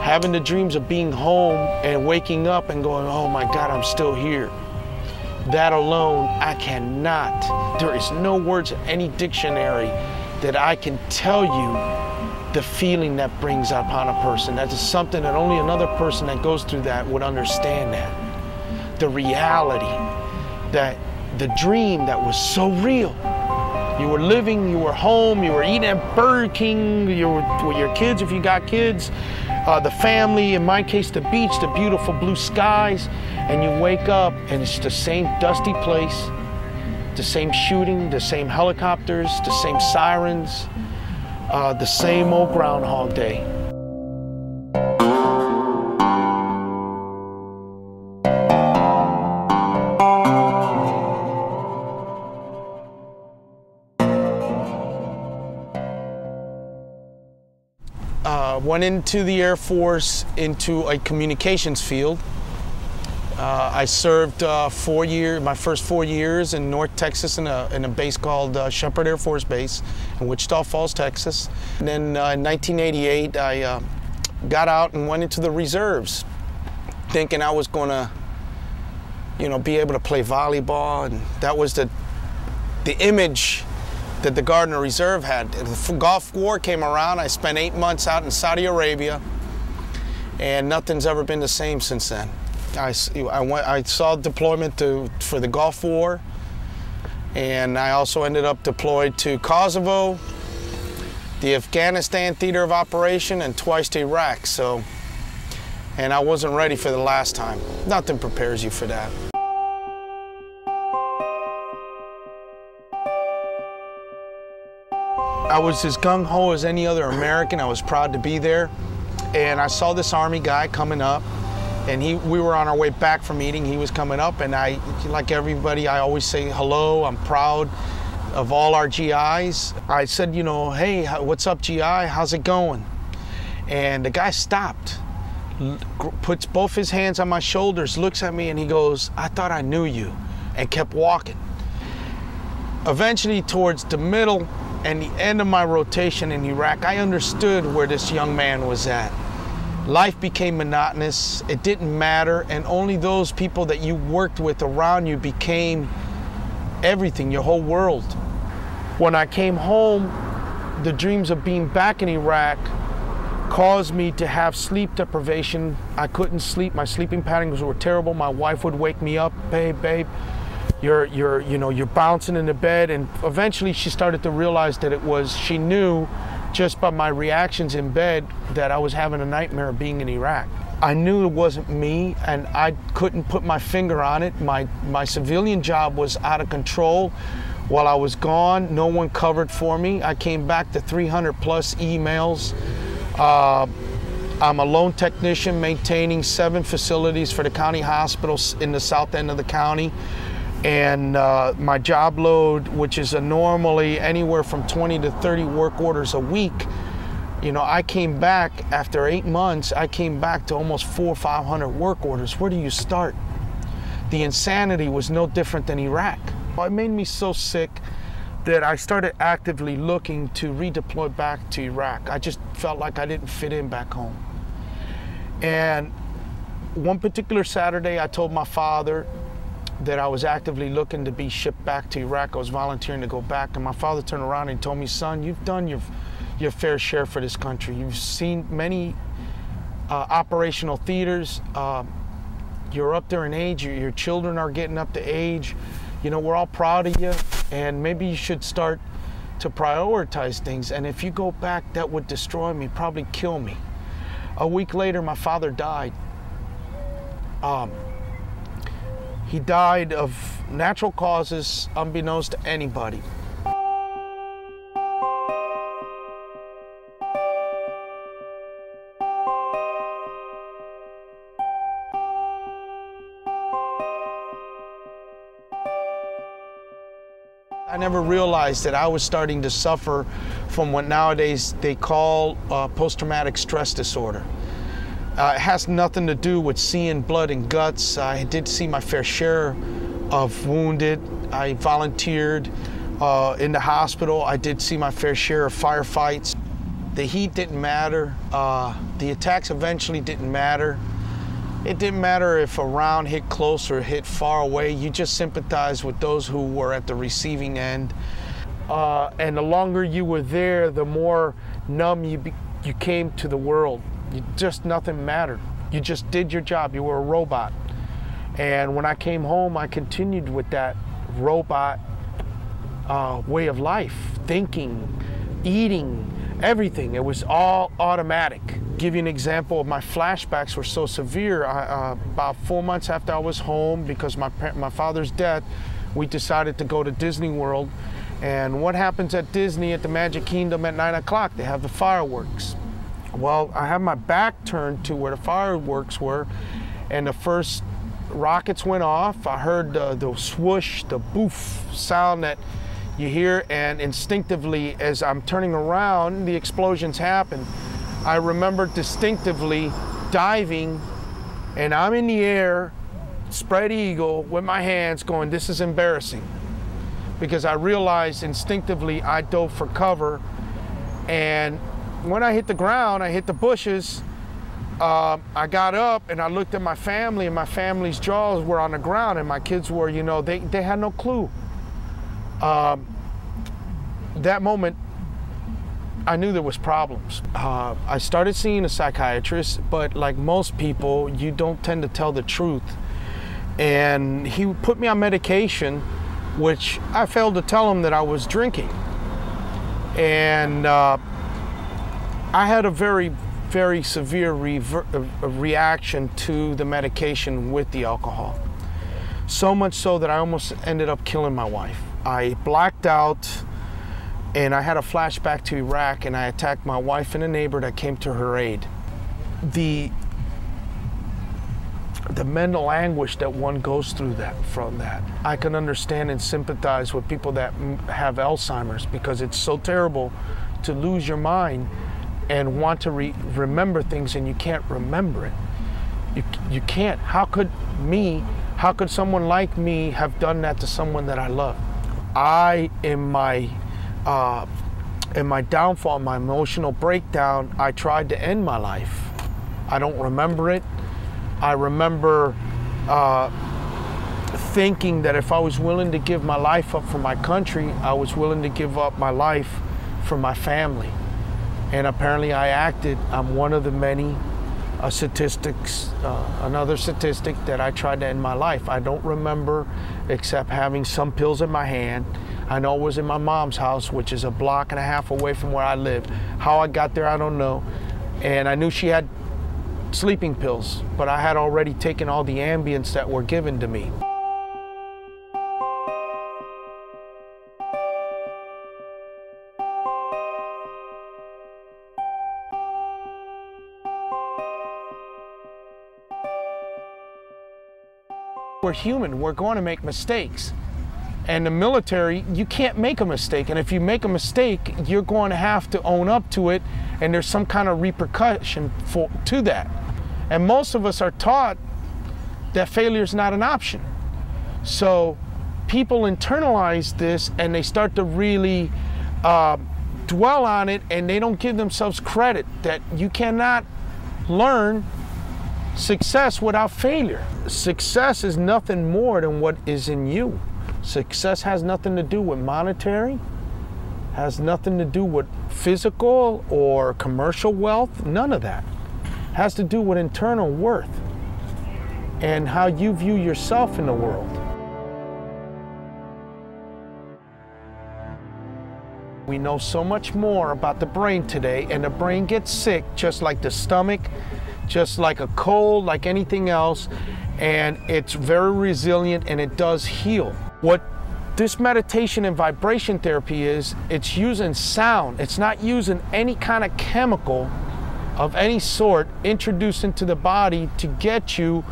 Having the dreams of being home and waking up and going, oh my God, I'm still here. That alone, I cannot. There is no words in any dictionary that I can tell you the feeling that brings upon a person. That is something that only another person that goes through that would understand that. The reality, that the dream that was so real. You were living, you were home, you were eating at Burger King, you were with your kids if you got kids, the family, in my case the beach, the beautiful blue skies, and you wake up and it's the same dusty place, the same shooting, the same helicopters, the same sirens, the same old Groundhog Day. Went into the Air Force into a communications field. I served my first 4 years in North Texas in a base called Shepherd Air Force Base in Wichita Falls, Texas. And then in 1988, I got out and went into the reserves, thinking I was going to, be able to play volleyball, and that was the image that the Gardner Reserve had. The Gulf War came around. I spent 8 months out in Saudi Arabia, and nothing's ever been the same since then. I saw deployment for the Gulf War, and I also ended up deployed to Kosovo, the Afghanistan theater of operation, and twice to Iraq. And I wasn't ready for the last time. Nothing prepares you for that. I was as gung-ho as any other American. I was proud to be there. And I saw this Army guy coming up, and we were on our way back from meeting. He was coming up, and like everybody, I always say hello. I'm proud of all our GIs. I said, hey, what's up, GI? How's it going? And the guy stopped, puts both his hands on my shoulders, looks at me, and he goes, I thought I knew you, and kept walking. Eventually, towards the middle and the end of my rotation in Iraq, I understood where this young man was at. Life became monotonous, it didn't matter, and only those people that you worked with around you became everything, your whole world. When I came home, the dreams of being back in Iraq caused me to have sleep deprivation. I couldn't sleep, my sleeping patterns were terrible. My wife would wake me up, babe, you're bouncing in the bed, and eventually she started to realize that she knew just by my reactions in bed that I was having a nightmare of being in Iraq. I knew it wasn't me, and I couldn't put my finger on it. My civilian job was out of control. While I was gone, no one covered for me. I came back to 300 plus emails. I'm a lone technician maintaining 7 facilities for the county hospitals in the south end of the county. And my job load, which is normally anywhere from 20 to 30 work orders a week, I came back after 8 months, I came back to almost 400 or 500 work orders. Where do you start? The insanity was no different than Iraq. It made me so sick that I started actively looking to redeploy back to Iraq. I just felt like I didn't fit in back home. And one particular Saturday, I told my father that I was actively looking to be shipped back to Iraq. I was volunteering to go back, and my father turned around and told me, son, you've done your fair share for this country. You've seen many operational theaters. You're up there in age, your children are getting up to age. We're all proud of you, and maybe you should start to prioritize things. And if you go back, that would destroy me, probably kill me. A week later, my father died. He died of natural causes, unbeknownst to anybody. I never realized that I was starting to suffer from what nowadays they call post-traumatic stress disorder. It has nothing to do with seeing blood and guts. I did see my fair share of wounded. I volunteered in the hospital. I did see my fair share of firefights. The heat didn't matter. The attacks eventually didn't matter. It didn't matter if a round hit close or hit far away. You just sympathized with those who were at the receiving end. And the longer you were there, the more numb you came to the world. Nothing mattered. You just did your job. You were a robot. And when I came home, I continued with that robot way of life, thinking, eating, everything. It was all automatic. Give you an example. My flashbacks were so severe. About 4 months after I was home, because my father's death, we decided to go to Disney World. And what happens at Disney, at the Magic Kingdom, at 9 o'clock? They have the fireworks. Well, I had my back turned to where the fireworks were, and the first rockets went off. I heard the swoosh, the boof sound that you hear, and instinctively, as I'm turning around, the explosions happen. I remember distinctively diving, and I'm in the air, spread eagle, with my hands going, this is embarrassing. Because I realized instinctively I dove for cover, and when I hit the ground, I hit the bushes, I got up and I looked at my family, and my family's jaws were on the ground, and my kids were, you know, they had no clue. That moment, I knew there was problems. I started seeing a psychiatrist, but like most people, you don't tend to tell the truth. And he put me on medication, which I failed to tell him that I was drinking. And I had a very, very severe reaction to the medication with the alcohol. So much so that I almost ended up killing my wife. I blacked out, and I had a flashback to Iraq, and I attacked my wife and a neighbor that came to her aid. The mental anguish that one goes through from that. I can understand and sympathize with people that have Alzheimer's, because it's so terrible to lose your mind and want to remember things, and you can't remember it. You can't. How could someone like me have done that to someone that I love? In my downfall, my emotional breakdown, I tried to end my life. I don't remember it. I remember thinking that if I was willing to give my life up for my country, I was willing to give up my life for my family. And apparently I acted. I'm one of the many statistics, another statistic that I tried to end my life. I don't remember except having some pills in my hand. I know it was in my mom's house, which is a block and a half away from where I live. How I got there, I don't know. And I knew she had sleeping pills, but I had already taken all the Ambients that were given to me. We're human, we're going to make mistakes. And the military, you can't make a mistake. And if you make a mistake, you're going to have to own up to it, and there's some kind of repercussion to that. And most of us are taught that failure is not an option. So people internalize this, and they start to really dwell on it, and they don't give themselves credit that you cannot learn success without failure. Success is nothing more than what is in you. Success has nothing to do with monetary, has nothing to do with physical or commercial wealth, none of that. It has to do with internal worth and how you view yourself in the world. We know so much more about the brain today, and the brain gets sick just like the stomach, just like a cold, like anything else, and it's very resilient, and it does heal. What this meditation and vibration therapy is, it's using sound. It's not using any kind of chemical of any sort introduced into the body to get you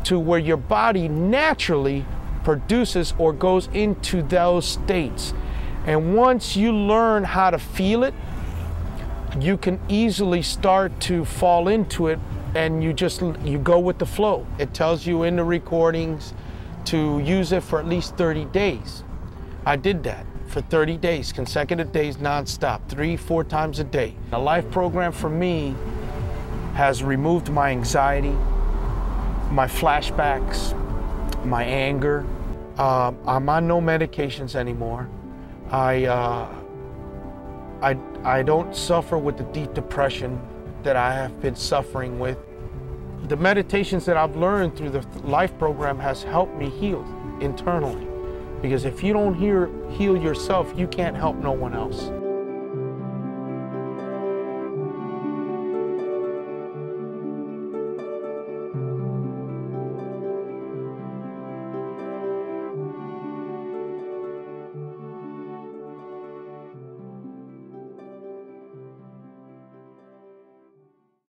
to where your body naturally produces or goes into those states. And once you learn how to feel it, you can easily start to fall into it, and you go with the flow. It tells you in the recordings to use it for at least 30 days. I did that for 30 days, consecutive days, nonstop, 3-4 times a day. The life program for me has removed my anxiety, my flashbacks, my anger. I'm on no medications anymore. I don't suffer with the deep depression that I have been suffering with. The meditations that I've learned through the life program has helped me heal internally. Because if you don't heal yourself, you can't help no one else.